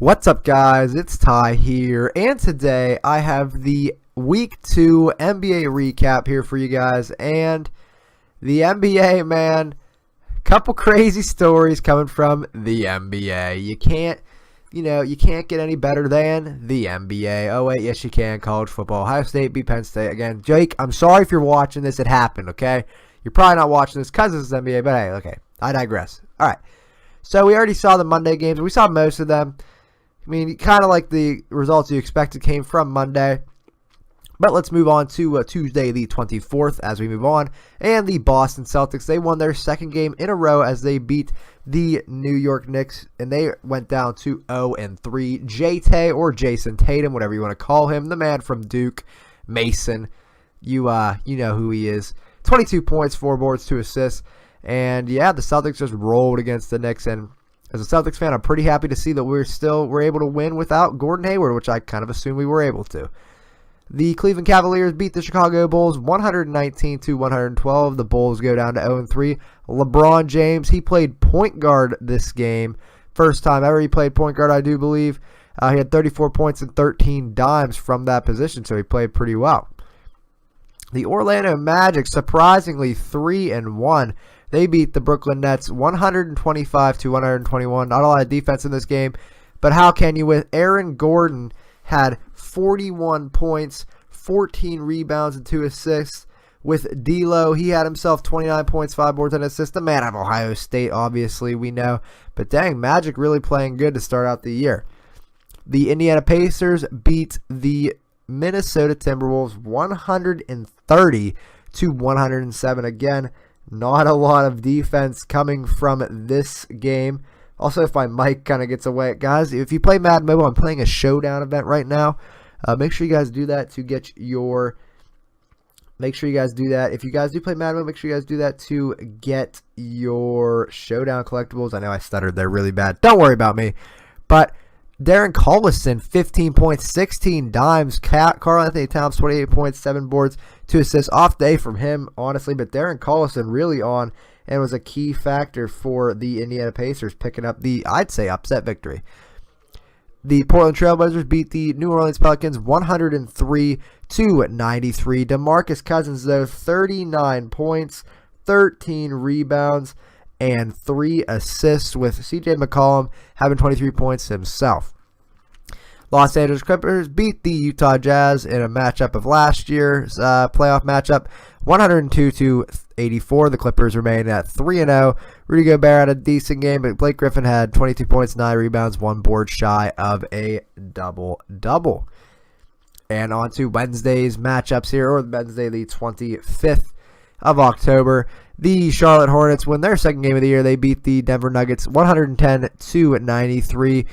What's up, guys? It's Ty here, and today I have the Week 2 NBA recap here for you guys. And the NBA, man, couple crazy stories coming from the NBA. You can't get any better than the NBA. Oh wait, yes you can. College football. Ohio State beat Penn State again. Jake, I'm sorry if you're watching this. It happened. Okay, you're probably not watching this because this is NBA, but hey, okay, I digress. All right. So we already saw the Monday games. We saw most of them. I mean, kind of like the results you expected came from Monday. But let's move on to Tuesday the 24th as we move on. And the Boston Celtics, they won their second game in a row as they beat the New York Knicks. And they went down to 0-3. J-Tay or Jason Tatum, whatever you want to call him, the man from Duke, Mason. You know who he is. 22 points, 4 boards, 2 assists. And yeah, the Celtics just rolled against the Knicks. And as a Celtics fan, I'm pretty happy to see that we're able to win without Gordon Hayward, which I kind of assumed we were able to. The Cleveland Cavaliers beat the Chicago Bulls 119-112. The Bulls go down to 0-3. LeBron James, he played point guard this game. First time ever he played point guard, I do believe. He had 34 points and 13 dimes from that position, so he played pretty well. The Orlando Magic, surprisingly 3-1. They beat the Brooklyn Nets 125-121. Not a lot of defense in this game, but how can you with Aaron Gordon had 41 points, 14 rebounds, and 2 assists. With D'Lo, he had himself 29 points, 5 boards, and an assist. The man of Ohio State, obviously, we know. But dang, Magic really playing good to start out the year. The Indiana Pacers beat the Minnesota Timberwolves 130-107. Again, not a lot of defense coming from this game. Also, if my mic kind of gets away, guys, if you play Madden Mobile, I'm playing a showdown event right now. Make sure you guys do that to get your. Make sure you guys do that. If you guys do play Madden Mobile, make sure you guys do that to get your showdown collectibles. I know I stuttered there really bad. Don't worry about me. But Darren Collison, 15 points, 16 dimes. Karl-Anthony Towns, 28 points, 7 boards, 2 assists. Off day from him, honestly. But Darren Collison really on and was a key factor for the Indiana Pacers picking up the, I'd say, upset victory. The Portland Trailblazers beat the New Orleans Pelicans 103-93. DeMarcus Cousins, though, 39 points, 13 rebounds, and 3 assists, with CJ McCollum having 23 points himself. Los Angeles Clippers beat the Utah Jazz in a matchup of last year's playoff matchup, 102-84. The Clippers remain at 3-0. Rudy Gobert had a decent game, but Blake Griffin had 22 points, 9 rebounds, 1 board shy of a double-double. And on to Wednesday's matchups here, or Wednesday the 25th of October. The Charlotte Hornets win their second game of the year. They beat the Denver Nuggets 110-93.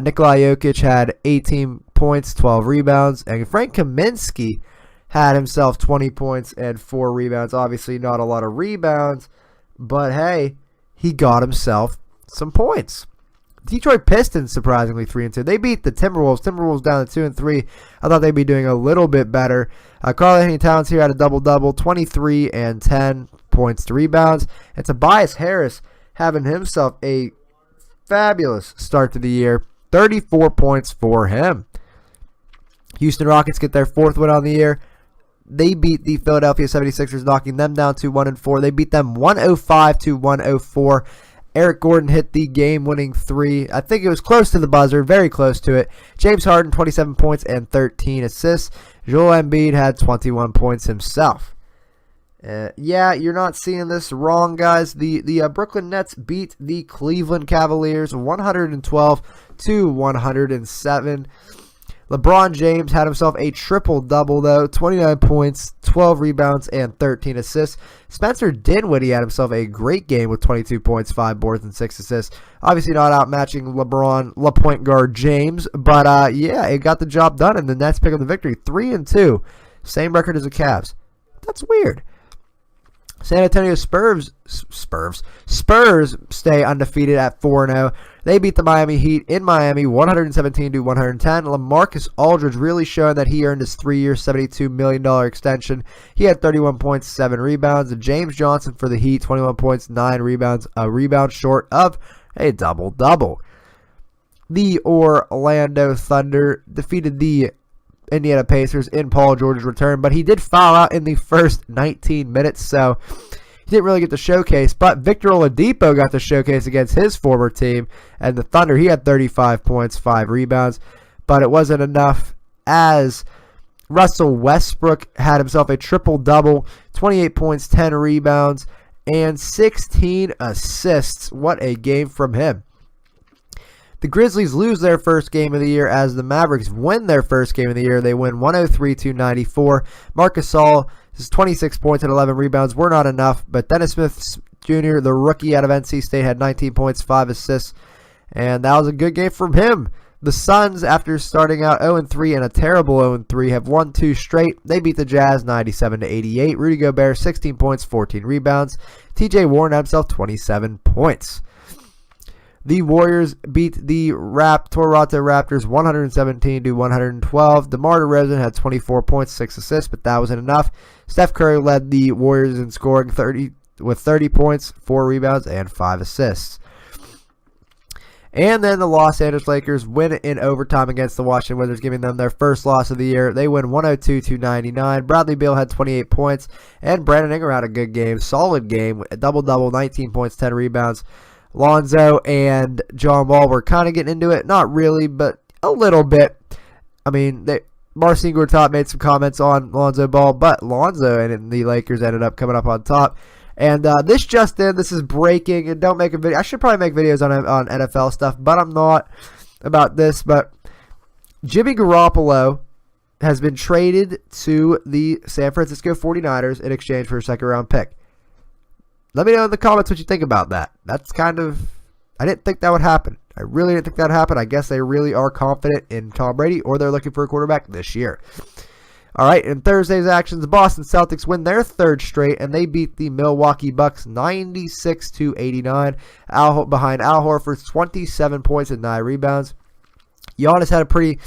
Nikola Jokic had 18 points, 12 rebounds, and Frank Kaminsky had himself 20 points and 4 rebounds. Obviously not a lot of rebounds, but hey, he got himself some points. Detroit Pistons, surprisingly, 3-2. They beat the Timberwolves. Timberwolves down to 2-3. I thought they'd be doing a little bit better. Karl-Anthony Towns here had a double-double, 23 and 10 points to rebounds. And Tobias Harris having himself a fabulous start to the year. 34 points for him. Houston Rockets get their 4th win on the year. They beat the Philadelphia 76ers, knocking them down to 1-4. They beat them 105-104. Eric Gordon hit the game-winning 3. I think it was close to the buzzer, very close to it. James Harden, 27 points and 13 assists. Joel Embiid had 21 points himself. Yeah, you're not seeing this wrong, guys. The Brooklyn Nets beat the Cleveland Cavaliers 112-107. LeBron James had himself a triple-double, though. 29 points, 12 rebounds, and 13 assists. Spencer Dinwiddie had himself a great game with 22 points, 5 boards, and 6 assists. Obviously not outmatching LeBron, point guard James, but yeah, it got the job done, and the Nets pick up the victory. 3-2. Same record as the Cavs. That's weird. San Antonio Spurs stay undefeated at 4-0. They beat the Miami Heat in Miami 117-110. LaMarcus Aldridge really showing that he earned his 3-year, $72 million extension. He had 31 points, 7 rebounds. And James Johnson for the Heat, 21 points, 9 rebounds, a rebound short of a double-double. The Orlando Thunder defeated the Indiana Pacers in Paul George's return, but he did foul out in the first 19 minutes, so he didn't really get to showcase. But Victor Oladipo got to showcase against his former team, and the Thunder, he had 35 points, 5 rebounds, but it wasn't enough as Russell Westbrook had himself a triple-double, 28 points, 10 rebounds, and 16 assists. What a game from him. The Grizzlies lose their first game of the year as the Mavericks win their first game of the year. They win 103-94. Marc Gasol, his 26 points and 11 rebounds were not enough, but Dennis Smith Jr., the rookie out of NC State, had 19 points, 5 assists, and that was a good game from him. The Suns, after starting out 0-3 and a terrible 0-3, have won 2 straight. They beat the Jazz 97-88. Rudy Gobert, 16 points, 14 rebounds. TJ Warren had himself 27 points. The Warriors beat the Toronto Raptors 117-112. DeMar DeRozan had 24 points, 6 assists, but that wasn't enough. Steph Curry led the Warriors in scoring with 30 points, 4 rebounds, and 5 assists. And then the Los Angeles Lakers win in overtime against the Washington Wizards, giving them their first loss of the year. They win 102-99. Bradley Beal had 28 points, and Brandon Ingram had a good game, solid game, a double-double, 19 points, 10 rebounds. Lonzo and John Wall were kind of getting into it. Not really, but a little bit. I mean, Marcin Gortat made some comments on Lonzo Ball, but Lonzo and the Lakers ended up coming up on top. And this just in, this is breaking, and don't make a video. I should probably make videos on NFL stuff, but I'm not about this. But Jimmy Garoppolo has been traded to the San Francisco 49ers in exchange for a second-round pick. Let me know in the comments what you think about that. That's kind of, I didn't think that would happen. I really didn't think that would happen. I guess they really are confident in Tom Brady, or they're looking for a quarterback this year. All right, in Thursday's actions, the Boston Celtics win their 3rd straight, and they beat the Milwaukee Bucks 96-89. Behind Al Horford's 27 points and 9 rebounds. Giannis had a pretty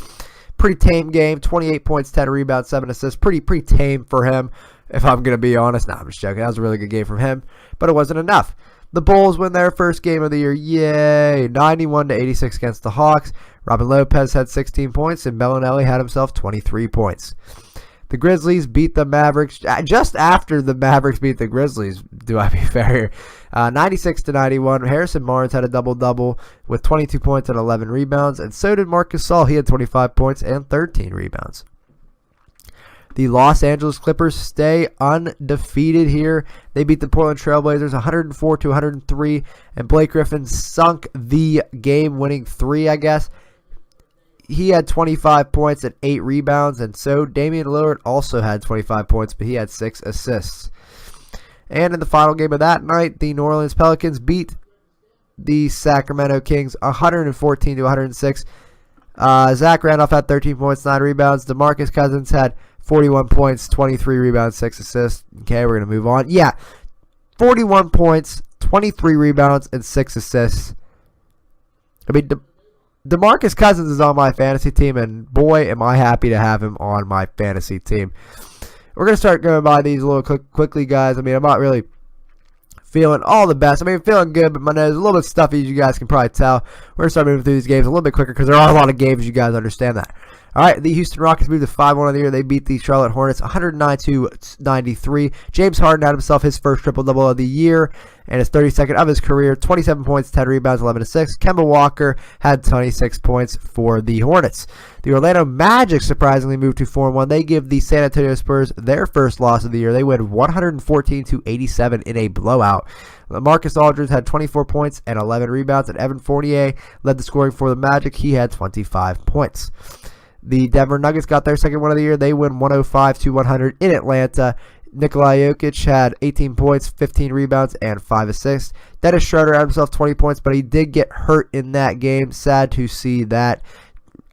tame game, 28 points, 10 rebounds, 7 assists. Pretty tame for him, if I'm going to be honest. Nah, I'm just joking. That was a really good game from him, but it wasn't enough. The Bulls win their first game of the year. Yay! 91-86 against the Hawks. Robin Lopez had 16 points, and Bellinelli had himself 23 points. The Grizzlies beat the Mavericks just after the Mavericks beat the Grizzlies. Do I be fair here? 96-91. Harrison Barnes had a double-double with 22 points and 11 rebounds, and so did Marc Gasol. He had 25 points and 13 rebounds. The Los Angeles Clippers stay undefeated here. They beat the Portland Trailblazers 104-103, and Blake Griffin sunk the game-winning 3, I guess. He had 25 points and 8 rebounds, and so Damian Lillard also had 25 points, but he had 6 assists. And in the final game of that night, the New Orleans Pelicans beat the Sacramento Kings 114-106. Zach Randolph had 13 points, 9 rebounds. DeMarcus Cousins had 41 points, 23 rebounds, 6 assists. Okay, we're going to move on. Yeah, 41 points, 23 rebounds, and 6 assists. I mean, DeMarcus Cousins is on my fantasy team, and boy, am I happy to have him on my fantasy team. We're going to start going by these a little quickly, guys. I mean, I'm not really feeling all the best. I mean, I'm feeling good, but my nose is a little bit stuffy, as you guys can probably tell. We're going to start moving through these games a little bit quicker because there are a lot of games, you guys understand that. All right, the Houston Rockets moved to 5-1 of the year. They beat the Charlotte Hornets 109-93. James Harden had himself his first triple-double of the year and his 32nd of his career. 27 points, 10 rebounds, 11 assists. Kemba Walker had 26 points for the Hornets. The Orlando Magic surprisingly moved to 4-1. They give the San Antonio Spurs their first loss of the year. They win 114-87 in a blowout. LaMarcus Aldridge had 24 points and 11 rebounds, and Evan Fournier led the scoring for the Magic. He had 25 points. The Denver Nuggets got their second one of the year. They win 105-100 in Atlanta. Nikola Jokic had 18 points, 15 rebounds, and 5 assists. Dennis Schroeder had himself 20 points, but he did get hurt in that game. Sad to see that.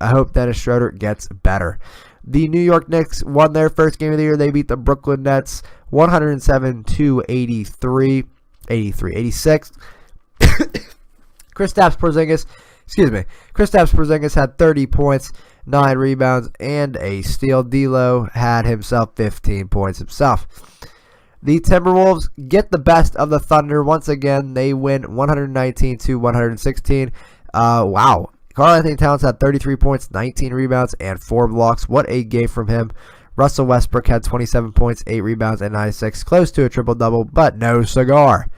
I hope Dennis Schroeder gets better. The New York Knicks won their first game of the year. They beat the Brooklyn Nets 107-86. Kristaps Porzingis had 30 points, 9 rebounds, and a steal. D'Lo had himself 15 points himself. The Timberwolves get the best of the Thunder once again. They win 119-116. Wow. Karl-Anthony Towns had 33 points, 19 rebounds, and 4 blocks. What a game from him. Russell Westbrook had 27 points, 8 rebounds, and 96. Close to a triple-double, but no cigar.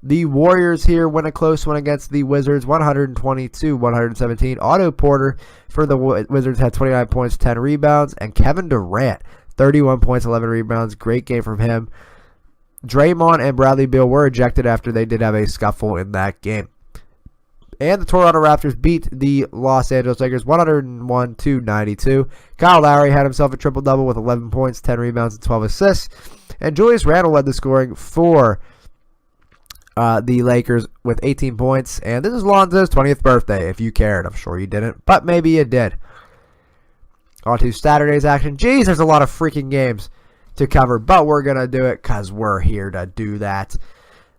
The Warriors here win a close one against the Wizards, 122-117. Otto Porter for the Wizards had 29 points, 10 rebounds. And Kevin Durant, 31 points, 11 rebounds. Great game from him. Draymond and Bradley Beal were ejected after they did have a scuffle in that game. And the Toronto Raptors beat the Los Angeles Lakers 101-92. Kyle Lowry had himself a triple-double with 11 points, 10 rebounds, and 12 assists. And Julius Randle led the scoring for the Lakers with 18 points. And this is Lonzo's 20th birthday, if you cared. I'm sure you didn't, but maybe you did. On to Saturday's action. Jeez, there's a lot of freaking games to cover, but we're going to do it because we're here to do that.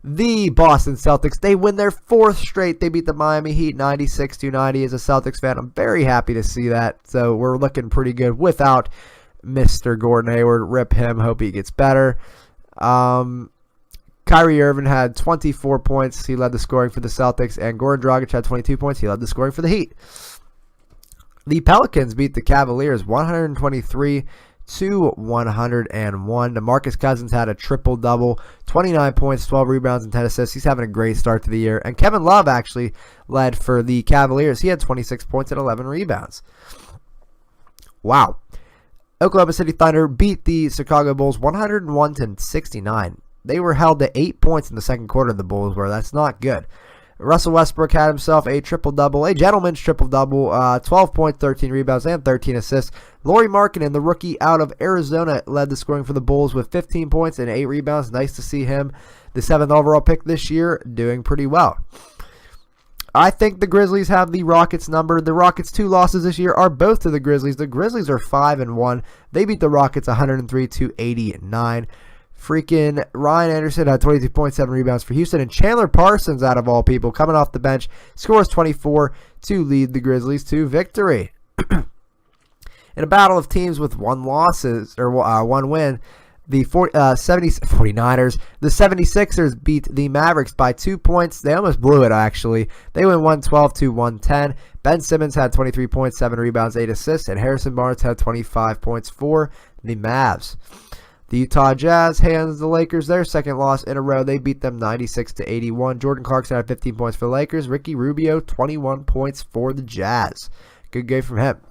The Boston Celtics, they win their 4th straight. They beat the Miami Heat 96-90. As a Celtics fan, I'm very happy to see that. So we're looking pretty good without Mr. Gordon Hayward. Rip him. Hope he gets better. Kyrie Irving had 24 points. He led the scoring for the Celtics. And Goran Dragic had 22 points. He led the scoring for the Heat. The Pelicans beat the Cavaliers 123-101. DeMarcus Cousins had a triple-double, 29 points, 12 rebounds, and 10 assists. He's having a great start to the year. And Kevin Love actually led for the Cavaliers. He had 26 points and 11 rebounds. Wow. Oklahoma City Thunder beat the Chicago Bulls 101-69. They were held to 8 points in the second quarter, the Bulls were. That's not good. Russell Westbrook had himself a triple-double, a gentleman's triple-double, 12 points, 13 rebounds, and 13 assists. Lauri Markkanen, the rookie out of Arizona, led the scoring for the Bulls with 15 points and 8 rebounds. Nice to see him, the 7th overall pick this year, doing pretty well. I think the Grizzlies have the Rockets numbered. The Rockets' 2 losses this year are both to the Grizzlies. The Grizzlies are 5-1. They beat the Rockets 103-89. Freaking Ryan Anderson had 22.7 rebounds for Houston. And Chandler Parsons, out of all people, coming off the bench, scores 24 to lead the Grizzlies to victory. In a battle of teams with 1 win, the 49ers, the 76ers beat the Mavericks by 2 points. They almost blew it, actually. They win 112-110. Ben Simmons had 23 points, 7 rebounds, 8 assists. And Harrison Barnes had 25 points for the Mavs. The Utah Jazz hands the Lakers their 2nd loss in a row. They beat them 96-81. Jordan Clarkson had 15 points for the Lakers. Ricky Rubio, 21 points for the Jazz. Good game from him.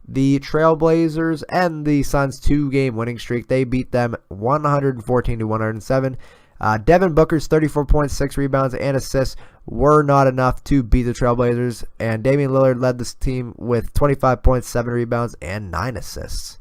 The Trailblazers end the Suns' 2-game winning streak. They beat them 114-107. Devin Booker's 34 points, 6 rebounds, and assists were not enough to beat the Trailblazers. And Damian Lillard led this team with 25 points, 7 rebounds, and 9 assists.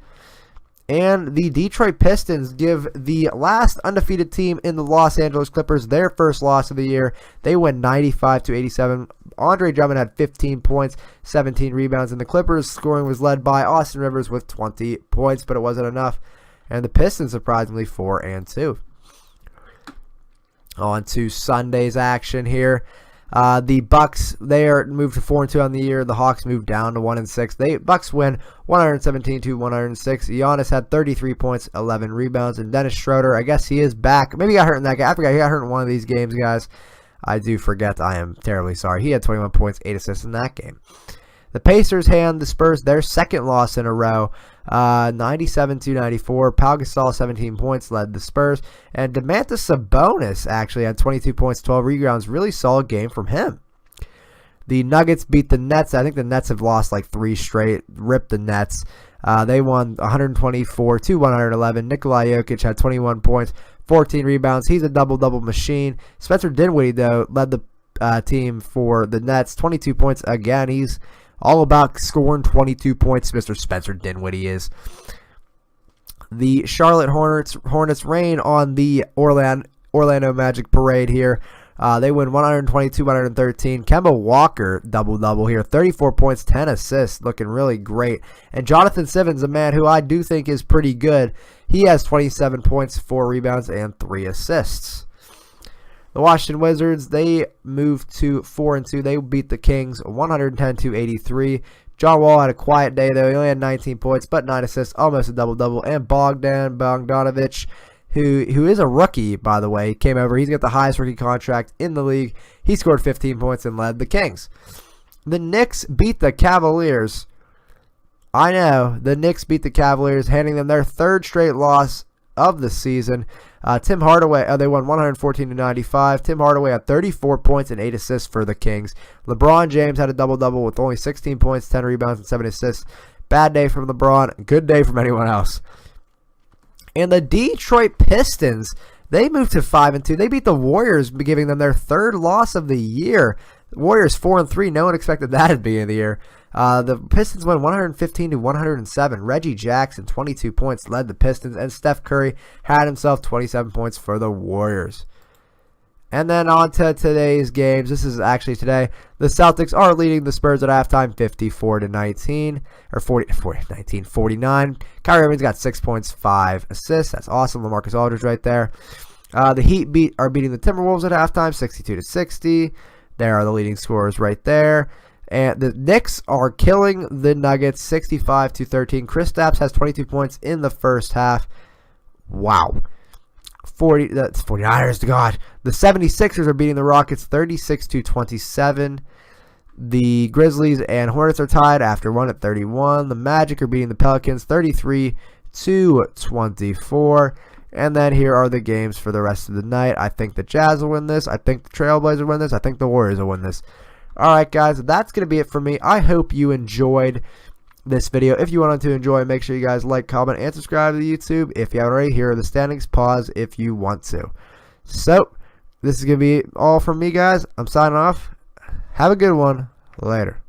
And the Detroit Pistons give the last undefeated team in the Los Angeles Clippers their 1st loss of the year. They win 95-87. Andre Drummond had 15 points, 17 rebounds, and the Clippers' scoring was led by Austin Rivers with 20 points, but it wasn't enough. And the Pistons surprisingly 4-2. On to Sunday's action here. The Bucks, they are moved to 4-2 on the year. The Hawks moved down to 1-6. The Bucks win 117-106. Giannis had 33 points, 11 rebounds, and Dennis Schroeder, I guess he is back. Maybe he got hurt in that game. I forgot he got hurt in one of these games, guys. I do forget. I am terribly sorry. He had 21 points, 8 assists in that game. The Pacers hand the Spurs their 2nd loss in a row, 97-94. Pau Gasol, 17 points, led the Spurs. And Domantas Sabonis actually had 22 points, 12 rebounds. Really solid game from him. The Nuggets beat the Nets. I think the Nets have lost like 3 straight. Ripped the Nets. They won 124-111. Nikola Jokic had 21 points, 14 rebounds. He's a double-double machine. Spencer Dinwiddie, though, led the team for the Nets. 22 points. Again, he's all about scoring 22 points, Mr. Spencer Dinwiddie is. The Charlotte Hornets reign on the Orlando Magic parade here. They win 122-113. Kemba Walker, double-double here. 34 points, 10 assists, looking really great. And Jonathan Simmons, a man who I do think is pretty good. He has 27 points, 4 rebounds, and 3 assists. The Washington Wizards, they moved to 4-2. They beat the Kings 110-83. John Wall had a quiet day, though. He only had 19 points, but 9 assists, almost a double-double. And Bogdan Bogdanovic, who is a rookie, by the way, came over. He's got the highest rookie contract in the league. He scored 15 points and led the Kings. The Knicks beat the Cavaliers. I know, the Knicks beat the Cavaliers, handing them their third straight loss of the season. Tim Hardaway, they won 114-95. Tim Hardaway had 34 points and 8 assists for the Kings. LeBron James had a double-double with only 16 points, 10 rebounds, and 7 assists. Bad day from LeBron, good day from anyone else. And the Detroit Pistons, they moved to 5-2. They beat the Warriors, giving them their third loss of the year. The Warriors 4-3. No one expected that at the beginning of the year. The Pistons won 115-107. Reggie Jackson, 22 points, led the Pistons, and Steph Curry had himself 27 points for the Warriors. And then on to today's games. This is actually today. The Celtics are leading the Spurs at halftime, 54-19, or 49. Kyrie Irving's got 6 points, 5 assists. That's awesome. LaMarcus Aldridge right there. The Heat are beating the Timberwolves at halftime, 62-60. There are the leading scorers right there. And the Knicks are killing the Nuggets 65-13. Kristaps has 22 points in the first half. Wow. That's 49ers to God. The 76ers are beating the Rockets 36-27. The Grizzlies and Hornets are tied after 1 at 31. The Magic are beating the Pelicans 33-24. And then here are the games for the rest of the night. I think the Jazz will win this. I think the Trailblazers will win this. I think the Warriors will win this. Alright guys, that's going to be it for me. I hope you enjoyed this video. If you wanted to enjoy, make sure you guys like, comment, and subscribe to the YouTube. If you haven't already, here are the standings. Pause if you want to. So, this is going to be all from me guys. I'm signing off. Have a good one. Later.